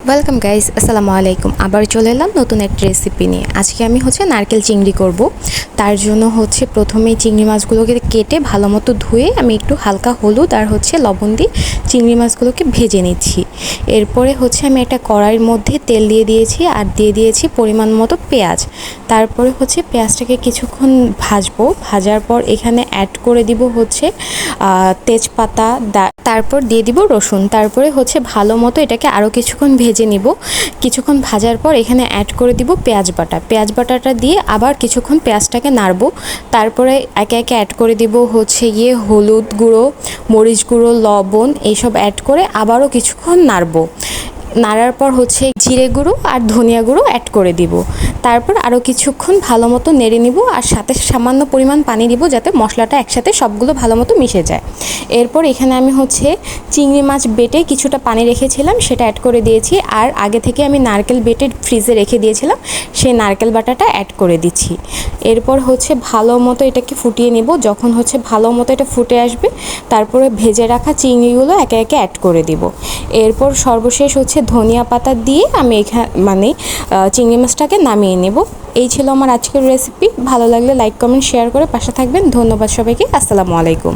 Welcome guys, আসসালামু আলাইকুম। আবার চলে এলাম নতুন একটা রেসিপি নিয়ে। আজকে আমি নারকেল চিংড়ি করব। তার জন্য প্রথমেই চিংড়ি মাছগুলোকে কেটে ভালো মতো ধুয়ে আমি একটু হালকা হলুদ আর লবণ দিয়ে চিংড়ি মাছগুলোকে ভেজে নিচ্ছি। এরপরে আমি একটা কড়াইয়ের মধ্যে তেল দিয়ে দিয়েছি আর দিয়ে দিয়েছি পরিমাণ মতো পেঁয়াজ। তারপরে পেঁয়াজটাকে কিছুক্ষণ ভাজবো। ভাজার পর এখানে অ্যাড করে দিব তেজপাতা, তারপর দিয়ে দিব রসুন। তারপরে ভালো মতো এটাকে আরও কিছুক্ষণ ভেজে নিব। কিছুক্ষণ ভাজার পর এখানে অ্যাড করে দিব পেঁয়াজ বাটা। পেঁয়াজ বাটাটা দিয়ে আবার কিছুক্ষণ পেঁয়াজটাকে নাড়বো। তারপরে একে একে অ্যাড করে দিব হলুদ গুঁড়ো, মরিচ গুঁড়ো, লবণ এইসব অ্যাড করে আবারও কিছুক্ষণ নাড়বো। নাড়ার পর জিরে গুঁড়ো আর ধনিয়া গুঁড়ো অ্যাড করে দিব। তারপর আরও কিছুক্ষণ ভালো মতো নেড়ে নিব আর সাথে সামান্য পরিমাণ পানি দিব যাতে মশলাটা একসাথে সবগুলো ভালো মতো মিশে যায়। এরপর এখানে আমি চিংড়ি মাছ বেটে কিছুটা পানি রেখেছিলাম, সেটা অ্যাড করে দিয়েছি। আর আগে থেকে আমি নারকেল বেটে ফ্রিজে রেখে দিয়েছিলাম, সেই নারকেল বাটাটা অ্যাড করে দিচ্ছি। এরপর ভালো মতো এটাকে ফুটিয়ে নিব। যখন ভালো মতো এটা ফুটে আসবে, তারপরে ভেজে রাখা চিংড়িগুলো একে একে অ্যাড করে দিব। এরপর সর্বশেষ ধনিয়া পাতা দিয়ে আমি চিংড়ি মাছটাকে নামিয়ে নেব। এই ছিল আমার আজকের রেসিপি। ভালো লাগলে লাইক, কমেন্ট, শেয়ার করে পাশে থাকবেন। ধন্যবাদ সবাইকে। আসসালামু আলাইকুম।